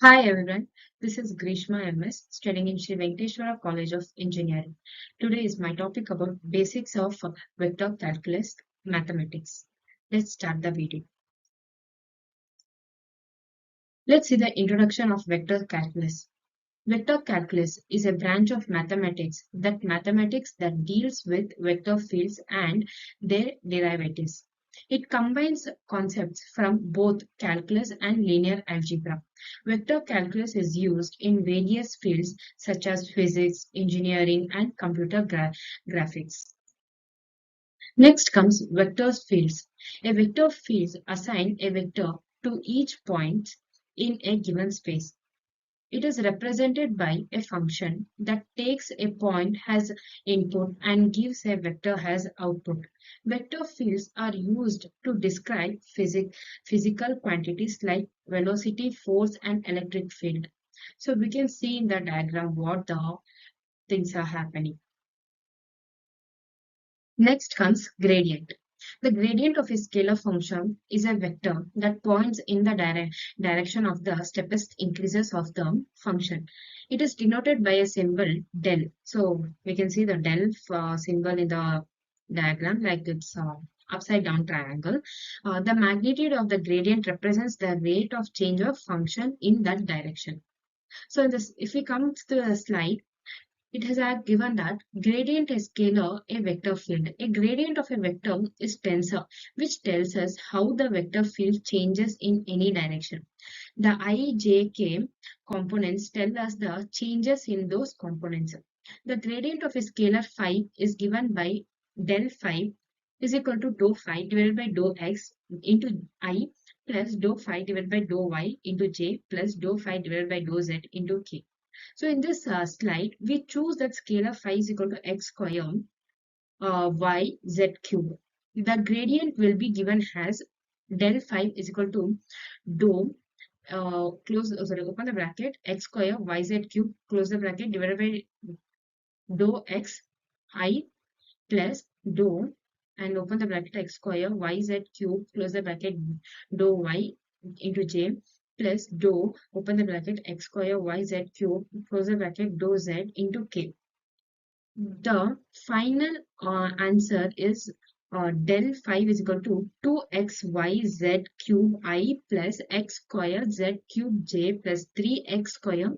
Hi everyone, this is Grishma MS, studying in Sri Venkateswara College of Engineering. Today is my topic about basics of vector calculus mathematics. Let's start the video. Let's see the introduction of vector calculus. Vector calculus is a branch of mathematics that deals with vector fields and their derivatives. It combines concepts from both calculus and linear algebra. Vector calculus is used in various fields such as physics, engineering, and computer graphics. Next comes vector fields. A vector field assigns a vector to each point in a given space. It is represented by a function that takes a point as input and gives a vector as output. Vector fields are used to describe physical quantities like velocity, force, and electric field. So we can see in the diagram what the things are happening. Next comes gradient. The gradient of a scalar function is a vector that points in the direction of the steepest increases of the function. It is denoted by a symbol del. So we can see the del symbol in the diagram like it's upside down triangle. The magnitude of the gradient represents the rate of change of function in that direction. So in this, if we come to the slide, it has given that gradient is scalar a vector field. A gradient of a vector is tensor, which tells us how the vector field changes in any direction. The I, J, K components tell us the changes in those components. The gradient of a scalar phi is given by del phi is equal to dou phi divided by dou x into I plus dou phi divided by dou y into j plus dou phi divided by dou z into k. So in this slide, we choose that scalar phi is equal to x square y z cube. The gradient will be given as del phi is equal to dou open the bracket x square yz cube close the bracket divided by dou x I plus dou and open the bracket x square yz cube close the bracket dou y into j plus dou open the bracket x square yz cube close the bracket dou z into k. The final answer is del phi is equal to 2xyz cube I plus x square z cube j plus 3x square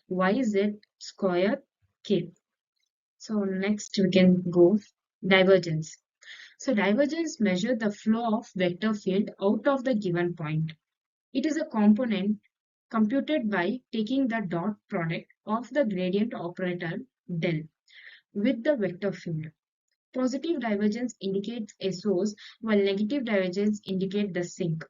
yz square k. So next we can go divergence. So divergence measures the flow of vector field out of the given point. It is a component computed by taking the dot product of the gradient operator del with the vector field. Positive divergence indicates a source, while negative divergence indicates the sink.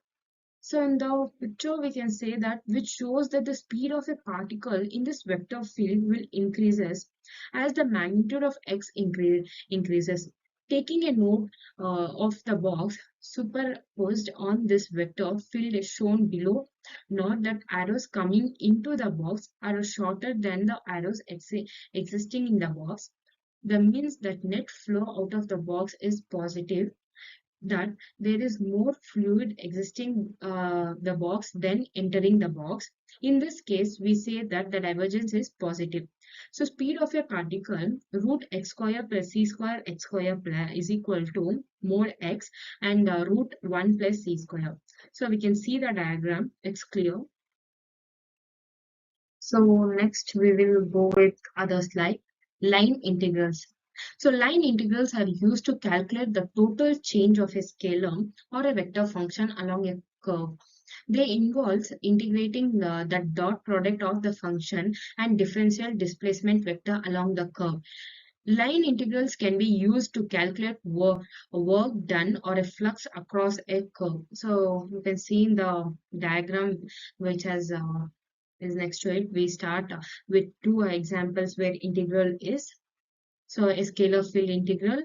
So in the picture, we can say that which shows that the speed of a particle in this vector field will increases as the magnitude of x increases. Taking a note of the box superposed on this vector field is shown below. Note that arrows coming into the box are shorter than the arrows existing in the box. That means that net flow out of the box is positive, that there is more fluid existing the box than entering the box. In this case, we say that the divergence is positive. So speed of a particle root x square plus c square x square is equal to more x and root 1 plus c square. So we can see the diagram, it's clear. So next we will go with other slide, line integrals. So line integrals are used to calculate the total change of a scalar or a vector function along a curve. They involve integrating the dot product of the function and differential displacement vector along the curve. Line integrals can be used to calculate work done or a flux across a curve. So you can see in the diagram which has is next to it. We start with two examples where integral is. So a scalar field integral,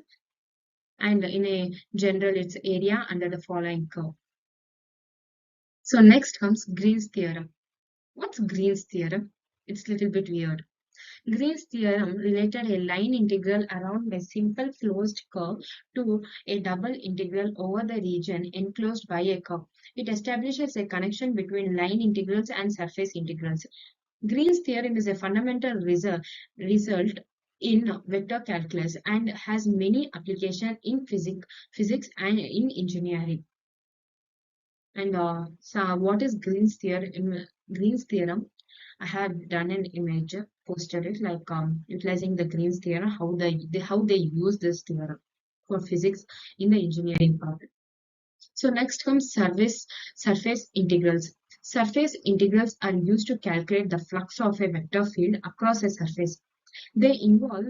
and in a general it's area under the following curve. So next comes Green's theorem. What's Green's theorem? It's a little bit weird. Green's theorem related a line integral around a simple closed curve to a double integral over the region enclosed by a curve. It establishes a connection between line integrals and surface integrals. Green's theorem is a fundamental result in vector calculus and has many applications in physics and in engineering. And so what is Green's theorem? Green's theorem, I have done an image, posted it like utilizing the Green's theorem, how they use this theorem for physics in the engineering part. So next comes surface integrals. Surface integrals are used to calculate the flux of a vector field across a surface. They involve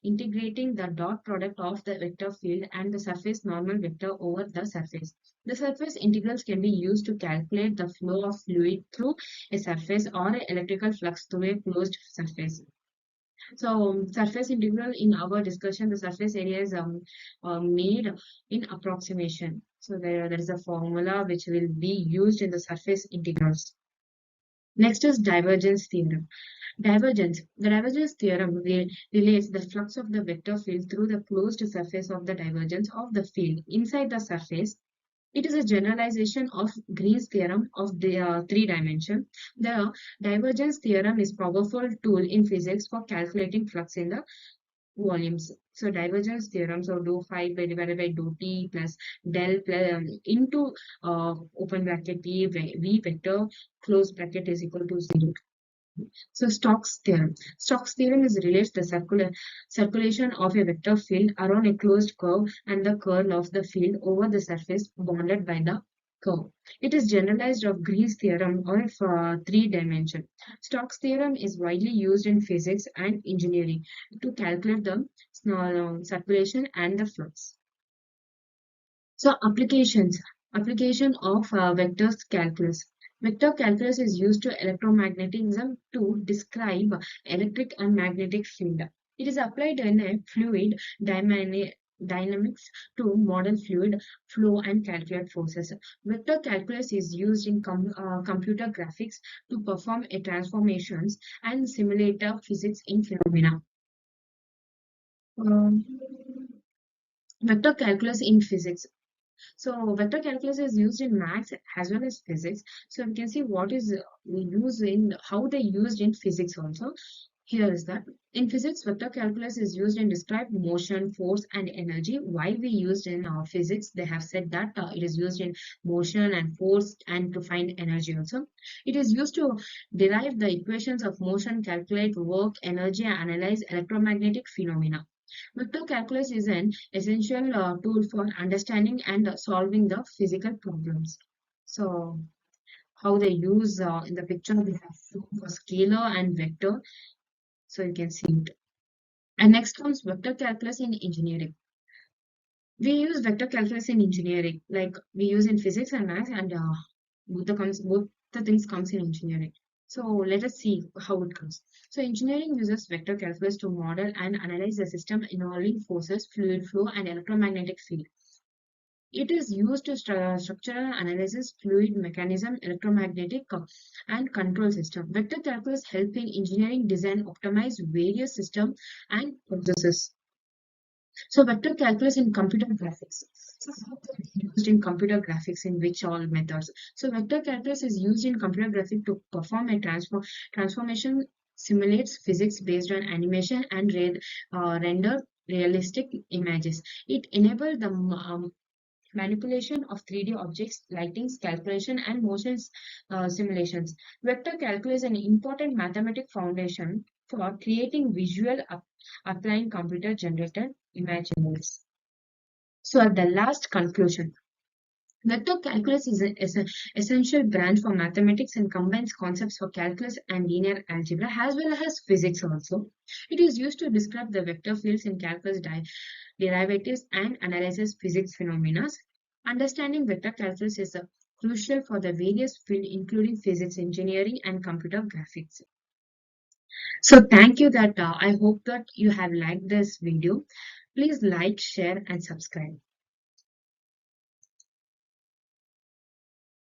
integrating the dot product of the vector field and the surface normal vector over the surface. The surface integrals can be used to calculate the flow of fluid through a surface or an electrical flux through a closed surface. So surface integral in our discussion, the surface area is made in approximation. So there is a formula which will be used in the surface integrals. Next is divergence theorem. The divergence theorem relates the flux of the vector field through the closed surface of the divergence of the field inside the surface. It is a generalization of Green's theorem of the three dimension. The divergence theorem is a powerful tool in physics for calculating flux in the volumes. So divergence theorem, so dou phi divided by dou t plus del plus, into open bracket t v vector close bracket is equal to 0. So Stokes theorem. Stokes theorem is relates the circulation of a vector field around a closed curve and the curl of the field over the surface bounded by the curve. It is generalized of Green's theorem of three dimension. Stokes theorem is widely used in physics and engineering to calculate the circulation and the flux. So application of vectors calculus. Vector calculus is used to electromagnetism to describe electric and magnetic field. It is applied in a fluid dynamics to model fluid flow and calculate forces. Vector calculus is used in computer graphics to perform a transformations and simulate physics in phenomena. Um, Vector calculus in physics. So vector calculus is used in maths as well as physics. So we can see what is used in how they used in physics also. Here is that in physics, vector calculus is used in describe motion, force, and energy. Why we used in physics? They have said that it is used in motion and force and to find energy also. It is used to derive the equations of motion, calculate work, energy, and analyze electromagnetic phenomena. Vector calculus is an essential tool for understanding and solving the physical problems. So, how they use in the picture, we have for scalar and vector. So, you can see it. And next comes vector calculus in engineering. We use vector calculus in engineering, like we use in physics and math, and both the things comes in engineering. So let us see how it comes. So engineering uses vector calculus to model and analyze the system involving forces, fluid flow, and electromagnetic field. It is used to structural analysis, fluid mechanism, electromagnetic and control system. Vector calculus help in engineering design optimize various systems and processes. So vector calculus in computer graphics. So how it is used in computer graphics in which all methods. So vector calculus is used in computer graphics to perform a transformation simulates physics based on animation and render realistic images. It enables the manipulation of 3D objects, lightings, calculation, and motion simulations. Vector calculus is an important mathematical foundation for creating visual applying computer-generated images. So at the last conclusion, vector calculus is an essential branch for mathematics and combines concepts for calculus and linear algebra as well as physics also. It is used to describe the vector fields in calculus derivatives and analyzes physics phenomena. Understanding vector calculus is crucial for the various fields including physics, engineering, and computer graphics. So thank you that I hope that you have liked this video. Please like, share, and subscribe.